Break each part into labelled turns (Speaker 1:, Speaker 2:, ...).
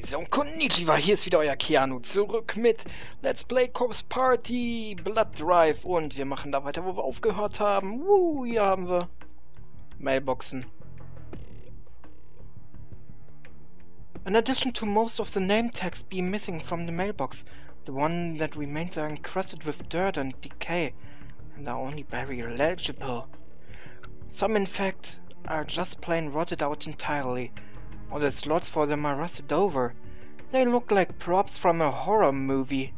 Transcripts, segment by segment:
Speaker 1: So, Konnichiwa, hier ist wieder euer Keanu, zurück mit Let's Play Corpse Party, Blood Drive und wir machen da weiter, wo wir aufgehört haben. Hier haben wir Mailboxen. In addition to most of the name tags being missing from the mailbox, the one that remains are encrusted with dirt and decay and are only barely legible. Some, in fact, are just plain rotted out entirely. All the slots for them are rusted over. They look like props from a horror movie.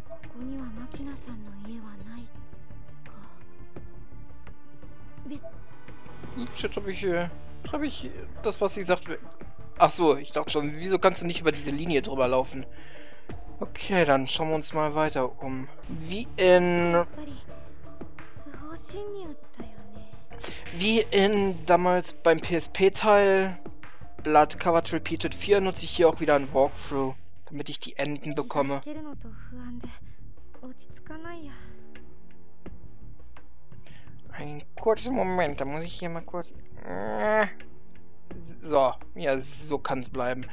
Speaker 1: Ups, jetzt hab ich das, was sie sagt. Ach so, ich dachte schon, wieso kannst du nicht über diese Linie drüber laufen? Okay, dann schauen wir uns mal weiter um. Wie in damals beim PSP-Teil Blood Covered Repeated 4 nutze ich hier auch wieder ein Walkthrough, damit ich die Enden bekomme. Einen kurzen Moment, da muss ich hier mal kurz... So, ja, so kann es bleiben.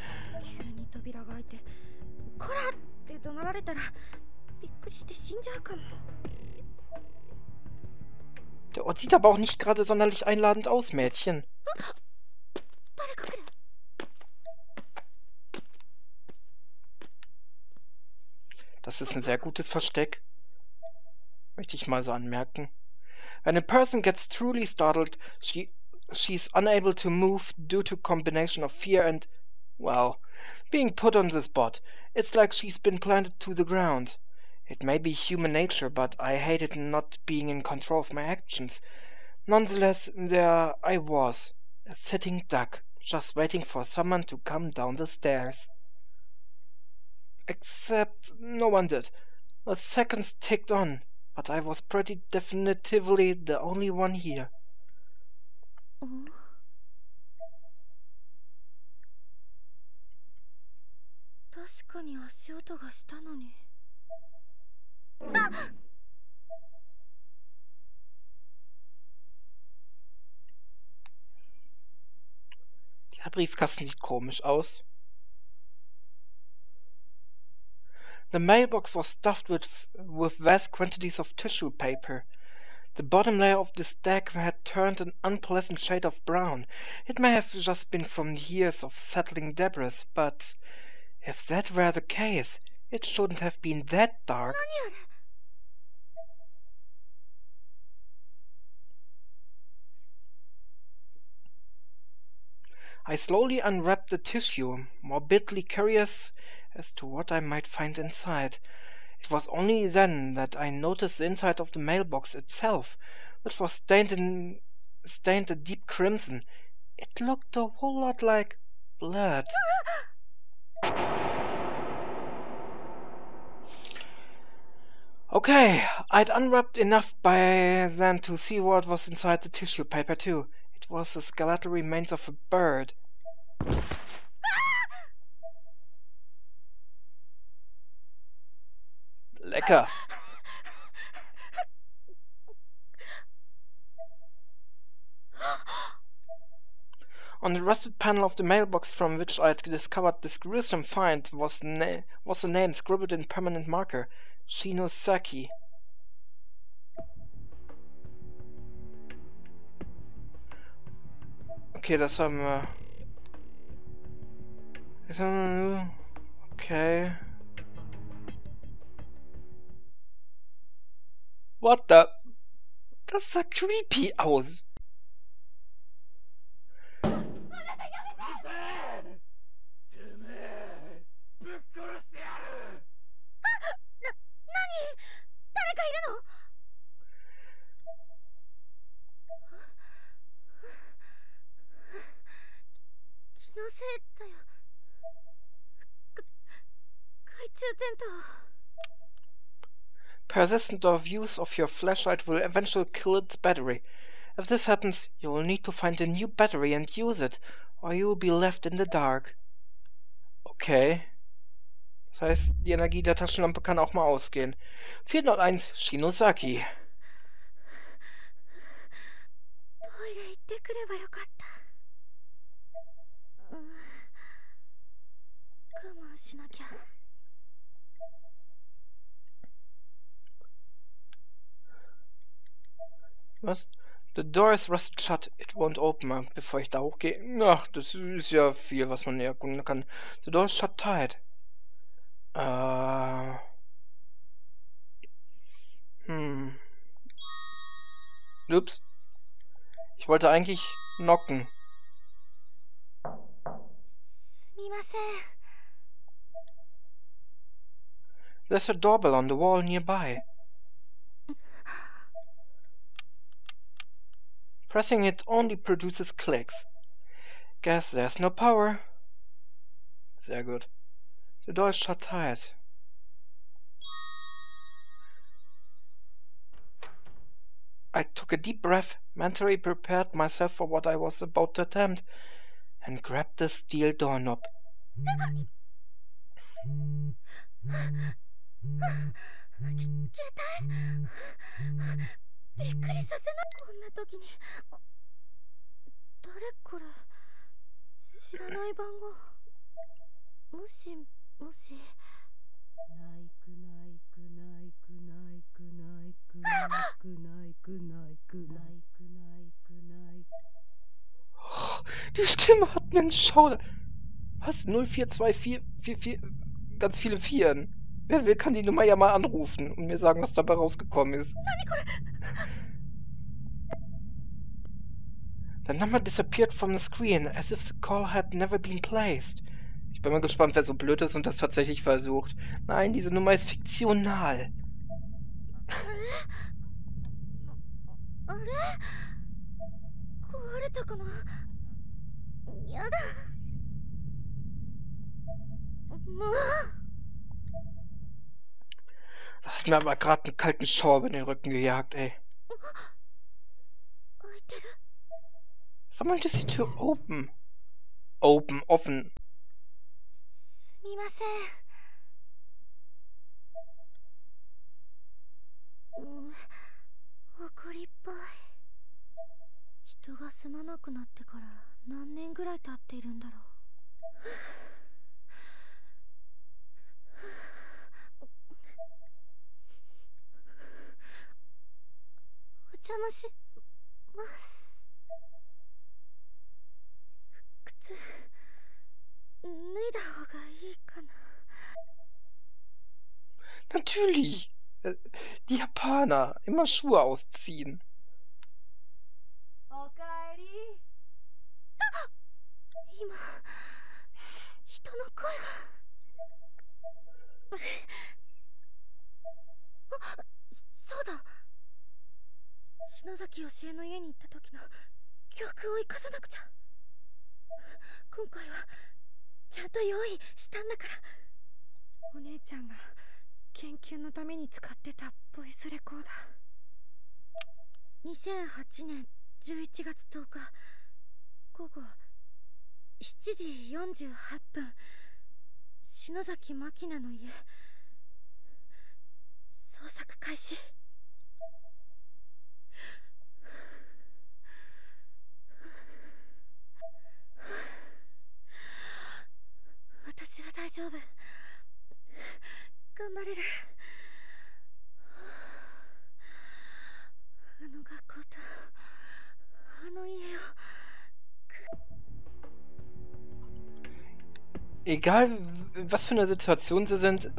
Speaker 1: Der Ort sieht aber auch nicht gerade sonderlich einladend aus, Mädchen. Das ist ein sehr gutes Versteck. Möchte ich mal so anmerken. When a person gets truly startled, she's unable to move due to combination of fear and, well, being put on the spot. It's like she's been planted to the ground. It may be human nature, but I hated not being in control of my actions. Nonetheless, there I was, a sitting duck, just waiting for someone to come down the stairs. Except no one did. The seconds ticked on, but I was pretty definitively the only one here. Der Briefkasten sieht komisch aus. The mailbox was stuffed with vast quantities of tissue paper. The bottom layer of the stack had turned an unpleasant shade of brown. It may have just been from years of settling debris, but if that were the case, it shouldn't have been that dark. I slowly unwrapped the tissue, morbidly curious as to what I might find inside. It was only then that I noticed the inside of the mailbox itself, which was stained a deep crimson. It looked a whole lot like blood. Okay, I'd unwrapped enough by then to see what was inside the tissue paper too. It was the skeletal remains of a bird. Lecker. On the rusted panel of the mailbox from which I had discovered this gruesome find was the name scribbled in permanent marker, Shinozaki. Okay, das haben wir. Okay. What the? Das sah creepy aus. Persistent use of your flashlight will eventually kill its battery. If this happens, you will need to find a new battery and use it, or you will be left in the dark. Okay. Das heißt, die Energie der Taschenlampe kann auch mal ausgehen. 401 Shinozaki. Was? The door is rusted shut. It won't open. Bevor ich da hochgehe. Ach, das ist ja viel, was man erkunden kann. The door is shut tight. Ups. Ich wollte eigentlich knocken. There's a doorbell on the wall nearby. Pressing it only produces clicks. Guess there's no power. Sehr gut. The door is shut tight. I took a deep breath, mentally prepared myself for what I was about to attempt, and grabbed the steel doorknob. Die Stimme hat mir einen Schauder. Was? 042444? Ganz viele Vieren. Wer will, kann die Nummer ja mal anrufen und mir sagen, was dabei rausgekommen ist. The number disappeared from the screen, as if the call had never been placed. Ich bin mal gespannt, wer so blöd ist und das tatsächlich versucht. Nein, diese Nummer ist fiktional. Das hat mir aber gerade einen kalten Schauer über den Rücken gejagt, ey. Someone is the Tür open. Open, offen. Natürlich. Die Japaner. Immer Schuhe ausziehen. Shinozaki 教えの家に行った時の教訓を生かさなくちゃ。今回はちゃんと用意したんだから。お姉ちゃんが研究のために使ってたボイスレコーダー。2008年11月10日午後7時48分、篠崎マキナの家。捜索開始。私は大丈夫。頑張れる。あの学校とあの家を。Egal, was für eine Situation sie sind,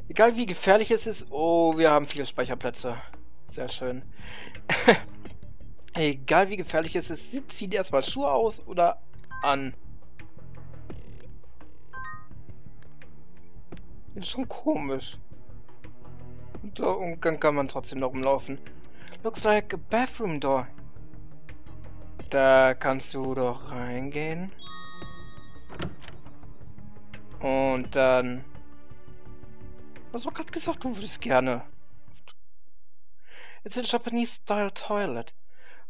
Speaker 1: egal wie gefährlich es ist. Oh, wir haben viele Speicherplätze. Sehr schön. Egal wie gefährlich es ist, sie zieht erstmal Schuhe aus oder an. Ist schon komisch. Und dann kann man trotzdem noch rumlaufen. Looks like a bathroom door. Da kannst du doch reingehen. Und dann... Du hast doch gerade gesagt, du würdest gerne. It's a Japanese-style toilet.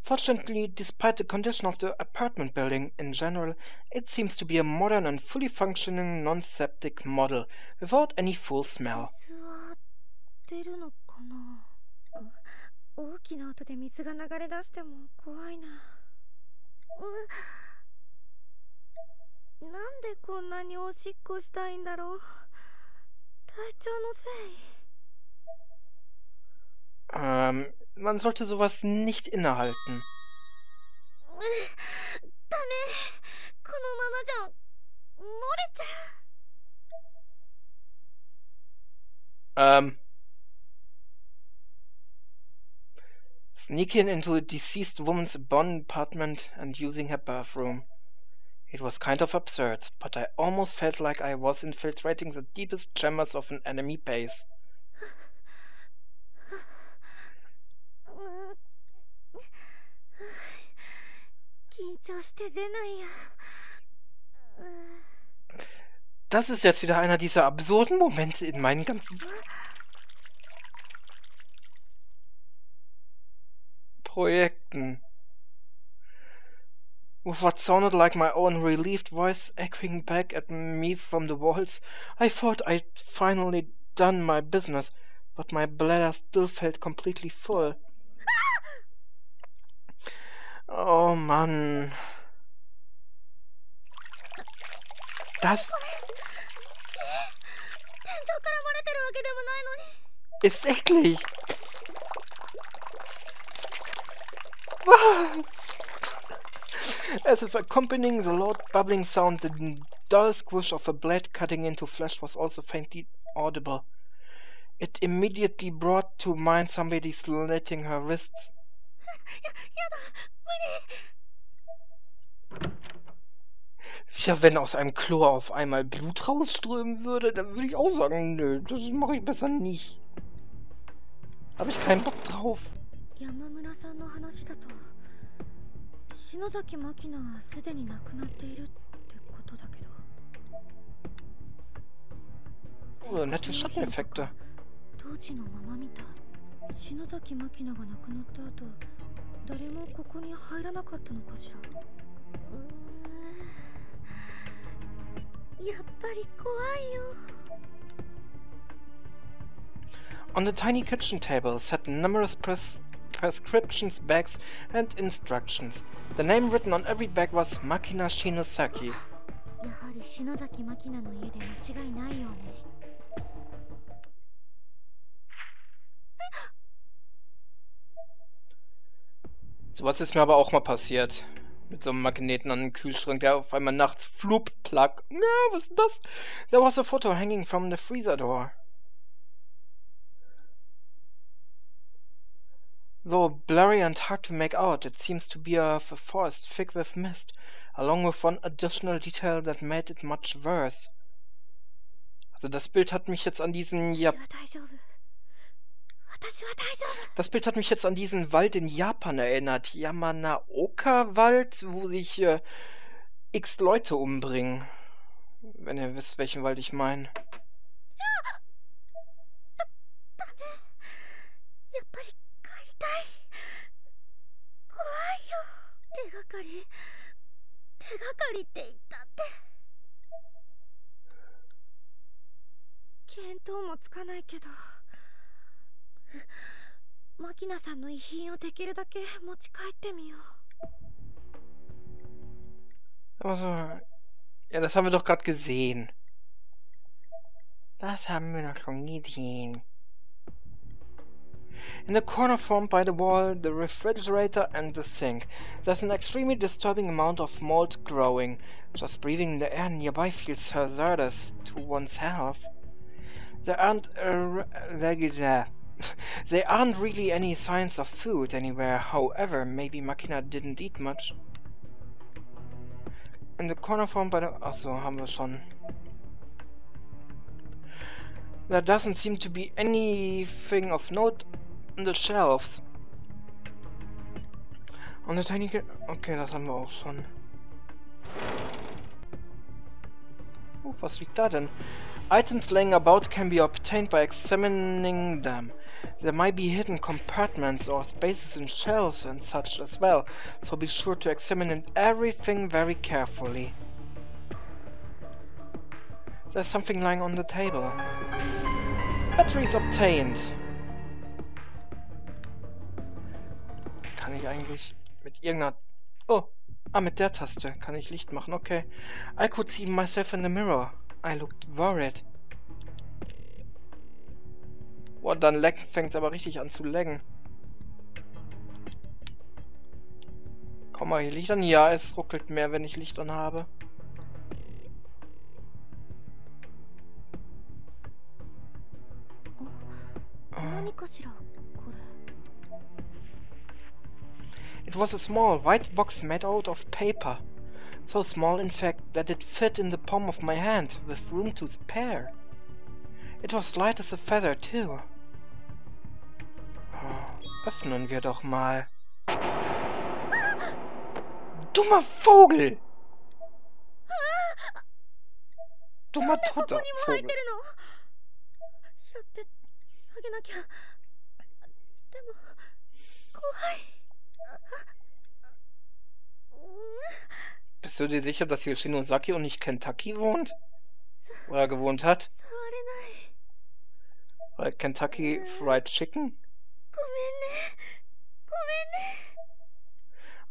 Speaker 1: Fortunately, despite the condition of the apartment building in general, it seems to be a modern and fully functioning non-septic model, without any foul smell. 大きな音で水が流れ出しても怖いな。
Speaker 2: なんでこんなにおしっこしたいんだろう。体調のせい。
Speaker 1: Man sollte sowas nicht innehalten.
Speaker 2: ダメ。このままじゃ漏れちゃう。
Speaker 1: Sneaking into a deceased woman's apartment and using her bathroom. It was kind of absurd, but I almost felt like I was infiltrating the deepest chambers of an enemy base.
Speaker 2: 緊張して出ないや。
Speaker 1: Das ist jetzt wieder einer dieser absurden Momente in meinen ganzen Projekten. With what sounded like my own relieved voice echoing back at me from the walls, I thought I'd finally done my business, but my bladder still felt completely full. Oh Mann. Das ist eklig. As if accompanying the loud bubbling sound, the dull squish of a blade cutting into flesh was also faintly audible. It immediately brought to mind somebody slitting her wrists. Ja, wenn aus einem Klo auf einmal Blut rausströmen würde, dann würde ich auch sagen, nö, das mache ich besser nicht. Habe ich keinen Bock drauf.
Speaker 2: 篠崎真希菜はすでに亡くなっているってことだけど。
Speaker 1: Oh, nette Schatteneffekte.
Speaker 2: 当時のままみたい。篠崎真希菜が亡くなった後、誰もここに入らなかったのかしら。やっぱり怖いよ。
Speaker 1: On the tiny kitchen table sat numerous prescriptions, bags, and instructions. The name written on every bag was Makina Shinozaki.
Speaker 2: やはり篠崎真希菜の家で間違いないよね。
Speaker 1: Sowas ist mir aber auch mal passiert. Mit so einem Magneten an einem Kühlschrank, der auf einmal nachts flup, plack. Ja, was ist das? There was a photo hanging from the freezer door. Though blurry and hard to make out, it seems to be of a forest thick with mist, along with one additional detail that made it much worse. Also das Bild hat mich jetzt an diesen Das Bild hat mich jetzt an diesen Wald in Japan erinnert. Yamanaoka-Wald, wo sich x Leute umbringen. Wenn ihr wisst, welchen Wald ich meine. Also, ja, das haben wir doch gerade gesehen. Das haben wir doch schon gesehen. In the corner formed by the wall, the refrigerator and the sink, there's an extremely disturbing amount of mold growing. Just breathing in the air nearby feels hazardous to one's health. There aren't there aren't really any signs of food anywhere, however, maybe Makina didn't eat much. In the corner formed by the... Achso, haben wir schon. There doesn't seem to be anything of note on the shelves. On the tiny... Okay, das haben wir auch schon. Was liegt da denn? Items laying about can be obtained by examining them. There might be hidden compartments or spaces in shelves and such as well, so be sure to examine everything very carefully. There's something lying on the table. Batteries obtained. Kann ich eigentlich mit irgendeiner... Oh, Ah, mit der Taste kann ich Licht machen, okay. I could see myself in the mirror. I looked worried. Boah, dann fängt es aber richtig an zu laggen. Komm mal hier Licht an. Ja, es ruckelt mehr, wenn ich Licht an habe. It was a small white box made out of paper. So small, in fact, that it fit in the palm of my hand, with room to spare. It was light as a feather, too. Öffnen wir doch mal. Dummer Vogel! Dummer toter Vogel. Bist du dir sicher, dass hier Shinozaki und nicht Kentucky wohnt? Oder gewohnt hat? Weil Kentucky Fried Chicken?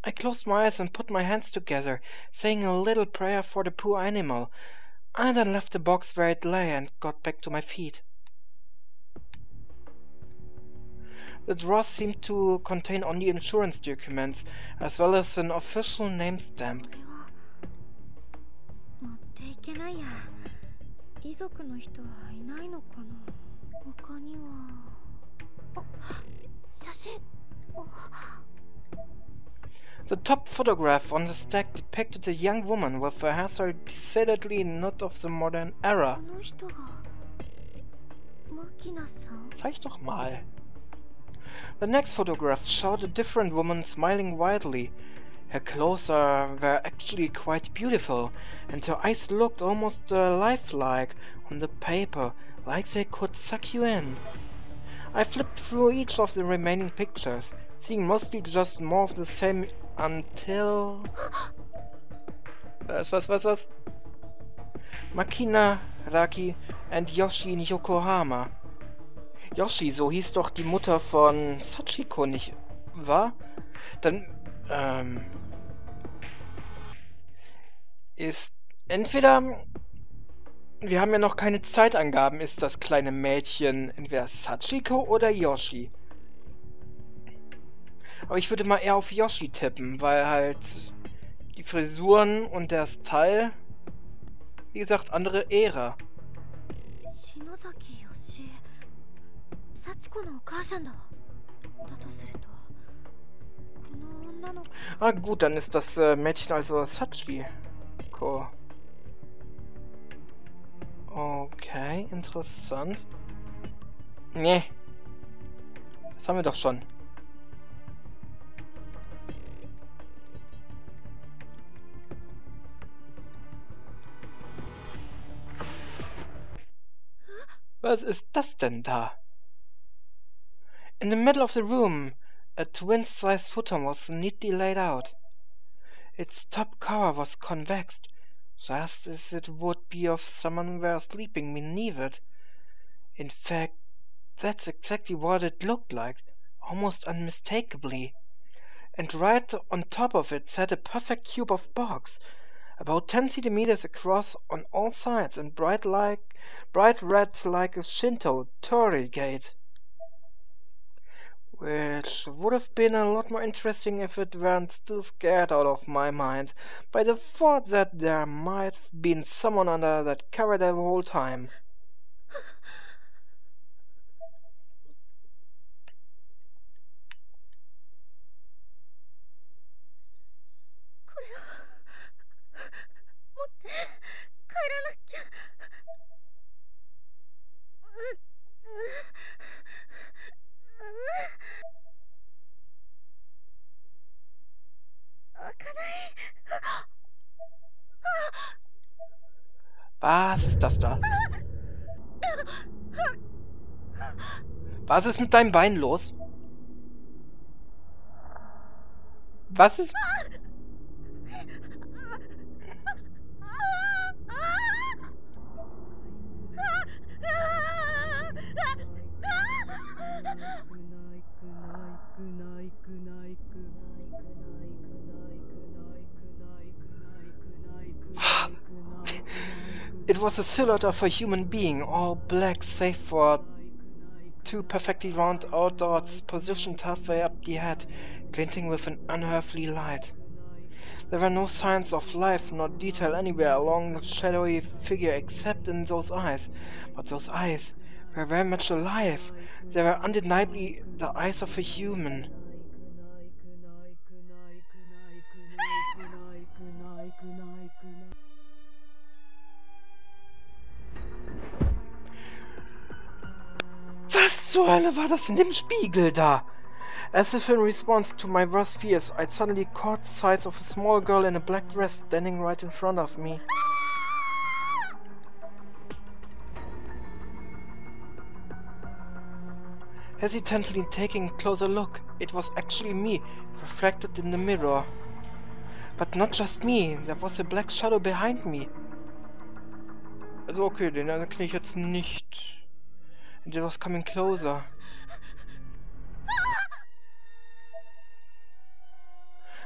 Speaker 1: I closed my eyes and put my hands together, saying a little prayer for the poor animal, and then left the box where it lay and got back to my feet. The drawer seemed to contain only insurance documents, as well as an official name stamp. The top photograph on the stack depicted a young woman with a hairstyle decidedly not of the modern era. Zeig doch mal. The next photograph showed a different woman smiling widely. Her clothes were actually quite beautiful, and her eyes looked almost lifelike on the paper, like they could suck you in. I flipped through each of the remaining pictures, seeing mostly just more of the same until... Was? Makina, Raki and Yoshi in Yokohama. Yoshi, so hieß doch die Mutter von Sachiko, nicht wahr? Dann, ist entweder... Wir haben ja noch keine Zeitangaben, ist das kleine Mädchen entweder Sachiko oder Yoshi. Aber ich würde mal eher auf Yoshi tippen, weil halt die Frisuren und der Style, wie gesagt, andere Ära. Ah gut, dann ist das Mädchen also Sachiko. Okay, interessant. Nee. Das haben wir doch schon. Was ist das denn da? In the middle of the room, a twin-sized futon was neatly laid out. Its top cover was convex, just as it would be if someone were sleeping beneath it. In fact, that's exactly what it looked like, almost unmistakably. And right on top of it sat a perfect cube of box, about 10 centimeters across on all sides and bright red like a Shinto torii gate. Which would have been a lot more interesting if it weren't still scared out of my mind by the thought that there might have been someone under that cover the whole time. Was ist das da? Was ist mit deinem Bein los? Was ist... It was a silhouette of a human being, all black save for two perfectly round dots positioned halfway up the head, glinting with an unearthly light. There were no signs of life nor detail anywhere along the shadowy figure except in those eyes. But those eyes were very much alive. They were undeniably the eyes of a human. Was zur Hölle war das in dem Spiegel da? As if in response to my worst fears, I suddenly caught sight of a small girl in a black dress standing right in front of me. Hesitantly taking a closer look, it was actually me, reflected in the mirror. But not just me, there was a black shadow behind me. Also okay, den erkenne ich jetzt nicht. And it was coming closer.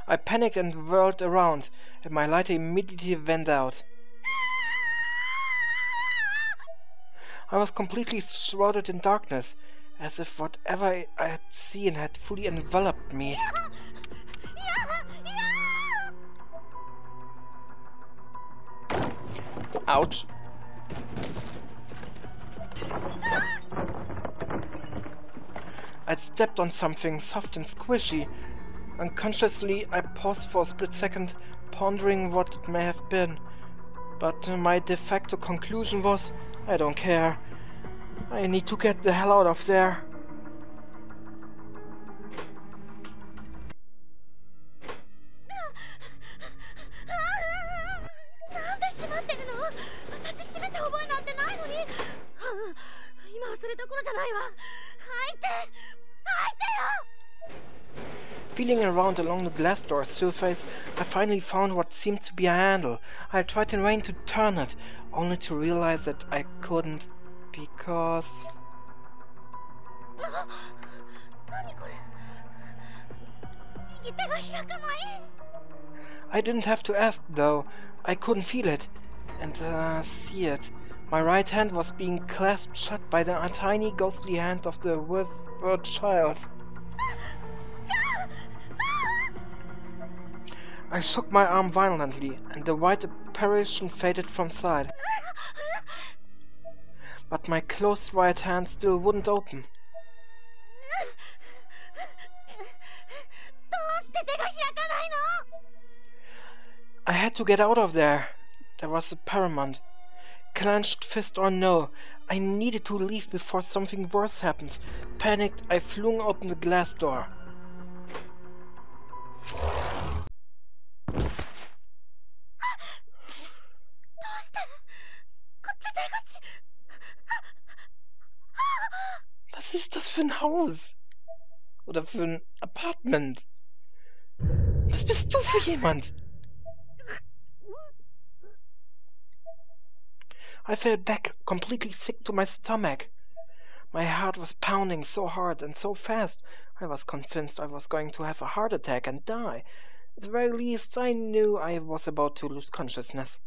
Speaker 1: I panicked and whirled around, and my light immediately went out. I was completely shrouded in darkness, as if whatever I had seen had fully enveloped me. Ouch. I'd stepped on something soft and squishy. Unconsciously, I paused for a split second, pondering what it may have been. But my de facto conclusion was, I don't care. I need to get the hell out of there. Feeling around along the glass door surface, I finally found what seemed to be a handle. I tried in vain to turn it, only to realize that I couldn't, because... I didn't have to ask, though. I couldn't feel it, and see it. My right hand was being clasped shut by the tiny ghostly hand of the withered child. I shook my arm violently, and the white apparition faded from sight. But my closed right hand still wouldn't open. I had to get out of there. There was a paramount. Clenched fist or no, I needed to leave before something worse happens. Panicked, I flung open the glass door. Was ist das für ein Haus? Oder für ein Apartment? Was bist du für jemand? I fell back, completely sick to my stomach. My heart was pounding so hard and so fast, I was convinced I was going to have a heart attack and die. At the very least, I knew I was about to lose consciousness.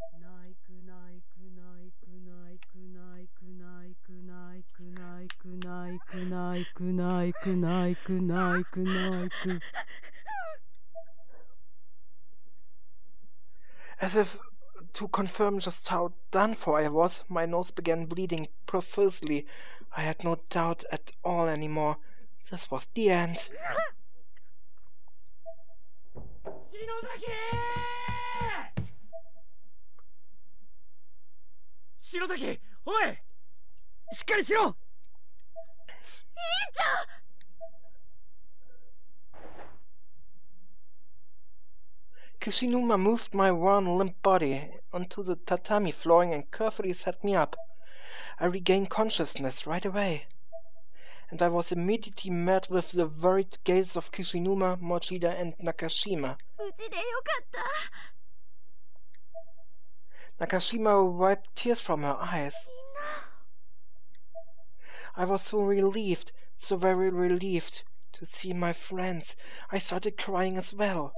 Speaker 1: As if to confirm just how done for I was, my nose began bleeding profusely. I had no doubt at all anymore. This was the end.
Speaker 3: Shinozaki! Oi! しっかりしろ!
Speaker 1: Kishinuma moved my worn, limp body onto the tatami flooring and carefully set me up. I regained consciousness right away, and I was immediately met with the worried gazes of Kishinuma, Mochida, and Nakashima. Nakashima wiped tears from her eyes. I was so relieved, so very relieved, to see my friends. I started crying as well.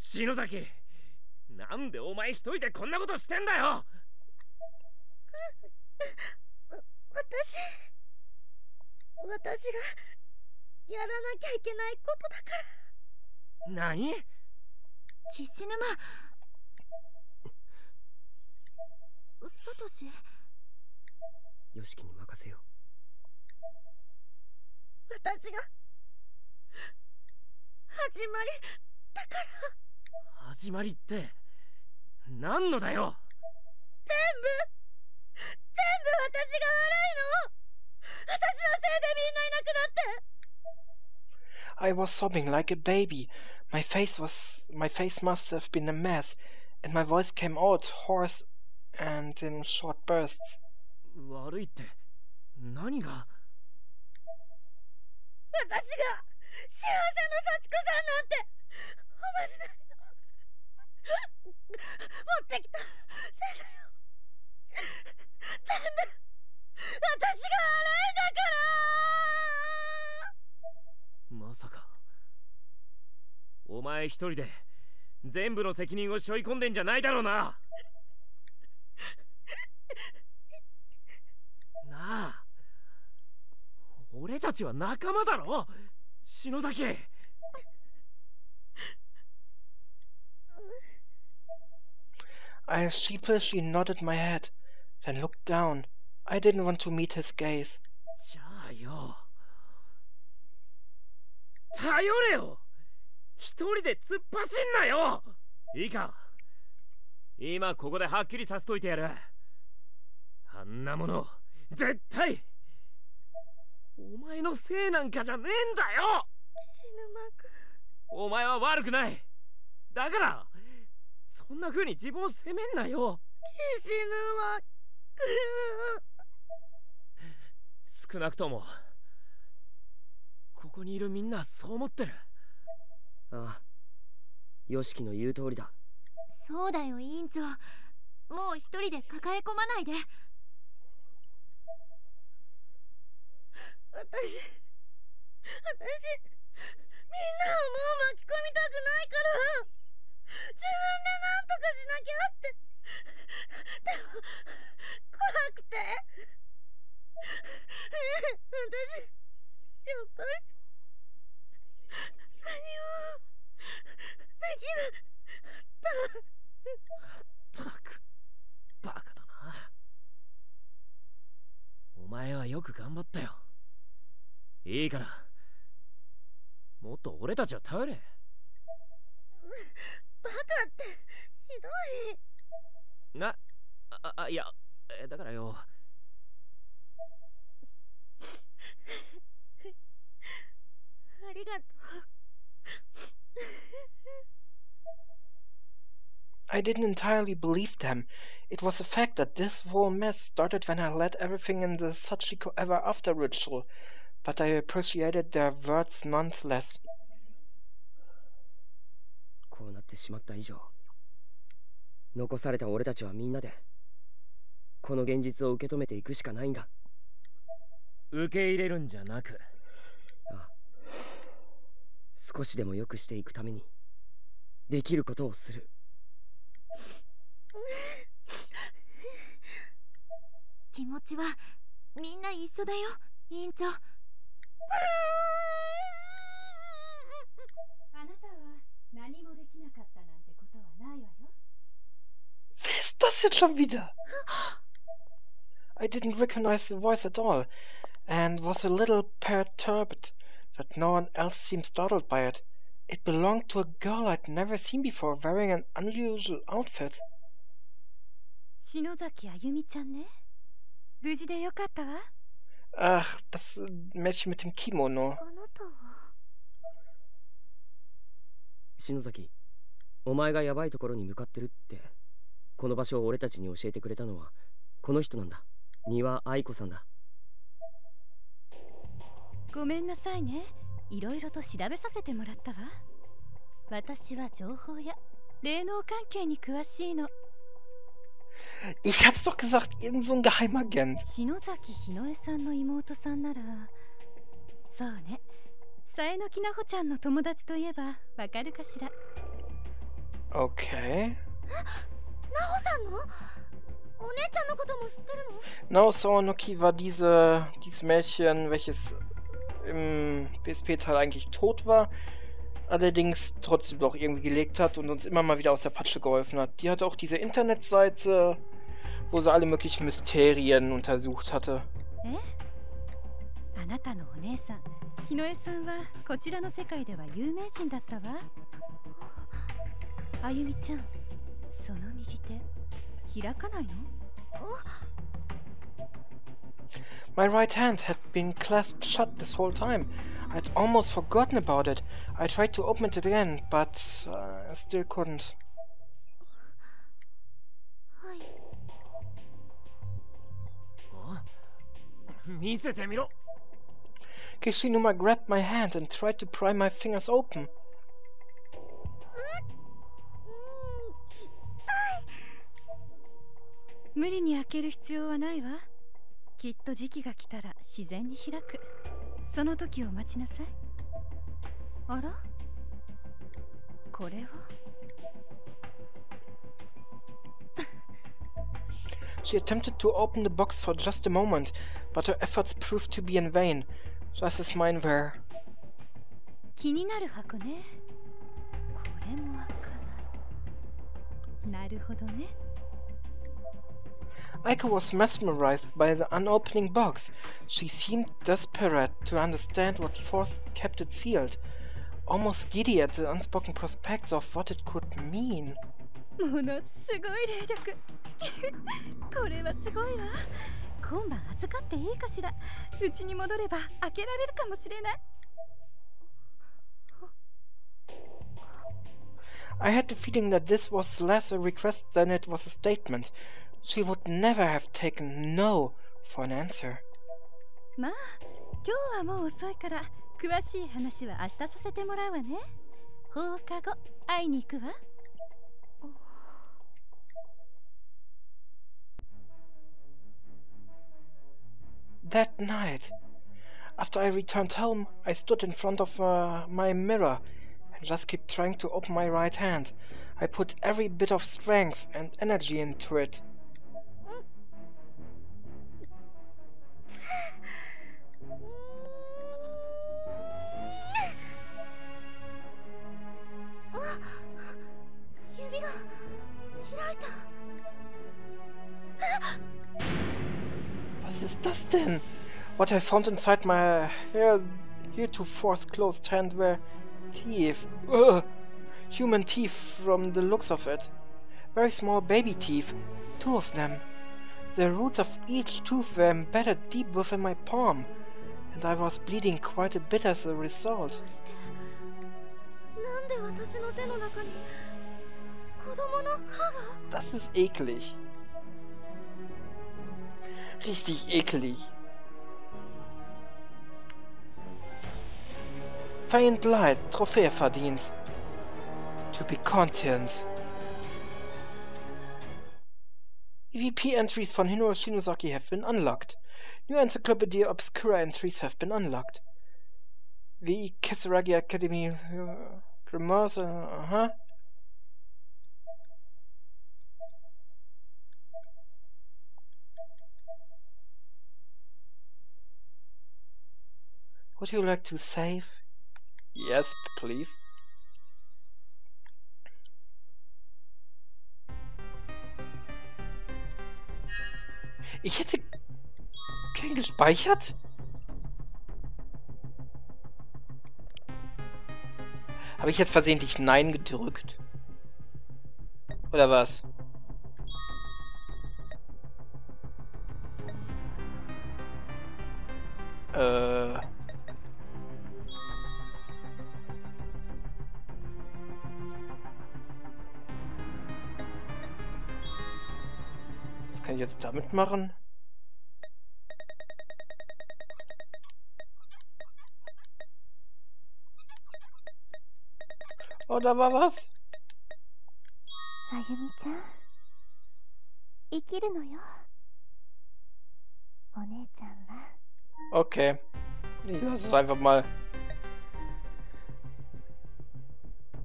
Speaker 3: 篠崎、なんでお前一人でこんなことしてんだよ。
Speaker 2: 私がやらなきゃいけないことだから。
Speaker 3: 何？
Speaker 2: 岸沼。サトシ。
Speaker 4: ヨシキに任せよう。
Speaker 2: 私が始まりだから。
Speaker 3: 始まりって何のだよ。
Speaker 2: 全部私が悪いの。私のせいでみんないなくなって。
Speaker 1: I was sobbing like a baby. My face must have been a mess, and my voice came out hoarse and in short bursts.
Speaker 3: 悪いって何が？
Speaker 2: 私が幸せの幸子さんなんておまじない持ってきたせいだよ。全部私が悪いんだから。
Speaker 3: まさかお前一人で全部の責任を背負い込んでんじゃないだろうな。なあ、俺たちは仲間だろ、篠崎。
Speaker 1: I sheepishly nodded my head, then looked down. I didn't want to meet his gaze.
Speaker 3: じゃあよ、頼れよ。一人で突っ走んなよ。いいか、今ここではっきりさせといてやる。あんなもの絶対お前のせいなんかじゃねえんだよ。
Speaker 2: 岸沼君、
Speaker 3: お前は悪くない。だからそんな風に自分を責めんなよ。
Speaker 2: 岸沼君。
Speaker 3: 少なくともここにいるみんなそう思ってる。
Speaker 4: ああ、ヨシキの言う通りだ。
Speaker 2: そうだよ委員長、もう一人で抱え込まないで。私みんなをもう巻き込みたくないから、自分でなんとかしなきゃって。でも怖くて私やっぱり何もできなかった。
Speaker 3: ったくバカだな。お前はよく頑張ったよ。いいからもっと俺たちを頼れ。
Speaker 2: バカってひどい。
Speaker 3: いや、だからよ。
Speaker 2: ありがとう。
Speaker 1: I didn't entirely believe them. It was a fact that this whole mess started when I led everything in the Sachiko Ever After ritual, but I appreciated their words nonetheless.
Speaker 4: こうなってしまった以上、残された俺たちはみんなでこの現実を受け止めていくしかないんだ。
Speaker 3: 受け入れるんじゃなく、
Speaker 4: ああ、少しでも良くしていくためにできることをする。
Speaker 2: 気持ちはみんな一緒だよ委員長。あなたは何もできなかったなんてことはないわよ。
Speaker 1: Wer ist das jetzt schon wieder? I didn't recognize the voice at all, and was a little perturbed that no one else seemed startled by it. It belonged to a girl I'd never seen before, wearing an unusual outfit.
Speaker 2: 篠崎あゆみちゃんね。無事でよかったわ。
Speaker 1: Ach, das Mädchen mit dem Kimono.
Speaker 2: あなたは。
Speaker 4: 篠崎、お前がヤバいところに向かってるって、この場所を俺たちに教えてくれたのはこの人なんだ。丹羽愛子さんだ。
Speaker 2: ごめんなさいね、いろいろと調べさせてもらったわ。私は情報や霊能関係に詳しいの。
Speaker 1: Ich hab's doch gesagt, irgend so ein Geheimagent.
Speaker 2: 篠崎ひのえさんの妹さんなら、そうね、さえのきなほちゃんの友達といえばわかるかしら。
Speaker 1: Okay. Nao Sawanoki war dieses Mädchen, welches im PSP-Teil eigentlich tot war, allerdings trotzdem doch irgendwie gelebt hat und uns immer mal wieder aus der Patsche geholfen hat. Die hatte auch diese Internetseite, wo sie alle möglichen Mysterien untersucht hatte.
Speaker 2: あなたのお姉さん、ひのえさんはこちらの世界では有名人だったわ。あゆみちゃん、その右手開かないの
Speaker 1: My right hand had been clasped shut this whole time. I'd almost forgotten about it. I tried to open it again, but I still couldn't.
Speaker 2: はい。
Speaker 3: 見せてみろ。
Speaker 1: Kishinuma grabbed my hand and tried to pry my fingers open.
Speaker 2: 無理に開ける必要はないわ。きっと時期が来たら自然に開く。その時を待ちなさい。あら？これは
Speaker 1: She attempted to open the box for just a moment, but her efforts proved to be in vain, just as mine were.
Speaker 2: 気になる箱ね。これも開かない。なるほどね。
Speaker 1: Aiko was mesmerized by the unopening box. She seemed desperate to understand what force kept it sealed, almost giddy at the unspoken prospects of what it could mean.
Speaker 2: ものすごい霊力。これはすごいわ。今晩預かっていいかしら。うちに戻れば開けられるかもしれない。
Speaker 1: I had the feeling that this was less a request than it was a statement. She would never have taken no for an answer.
Speaker 2: まあ、今日はもう遅いから詳しい話は明日させてもらうわね。放課後会いに行くわ。
Speaker 1: That night, after I returned home, I stood in front of my mirror and just kept trying to open my right hand. I put every bit of strength and energy into it. Was ist das denn? What I found inside my heretofore closed hand were teeth. Ugh. Human teeth from the looks of it. Very small baby teeth. 2 of them. The roots of each tooth were embedded deep within my palm, and I was bleeding quite a bit as a result. Das ist eklig. Richtig eklig. Faint Light, Trophäe verdient. To be content. EVP entries von Shinozaki have been unlocked. New Encyclopedia Obscura entries have been unlocked. VE Kisaragi Academy Grimoires, Would you like to save? Yes, please. Ich hätte kein gespeichert? Habe ich jetzt versehentlich Nein gedrückt? Oder was? Was kann ich jetzt damit machen? Oh, da war was?
Speaker 2: Ayumi-chan, 生きるのよ。お姉ちゃんは。
Speaker 1: Okay. Ich lasse es einfach mal.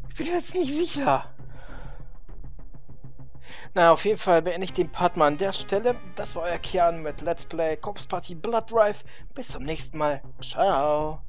Speaker 1: Ich bin jetzt nicht sicher. Na, auf jeden Fall beende ich den Part mal an der Stelle. Das war euer Kian mit Let's Play Corpse Party Blood Drive. Bis zum nächsten Mal. Ciao.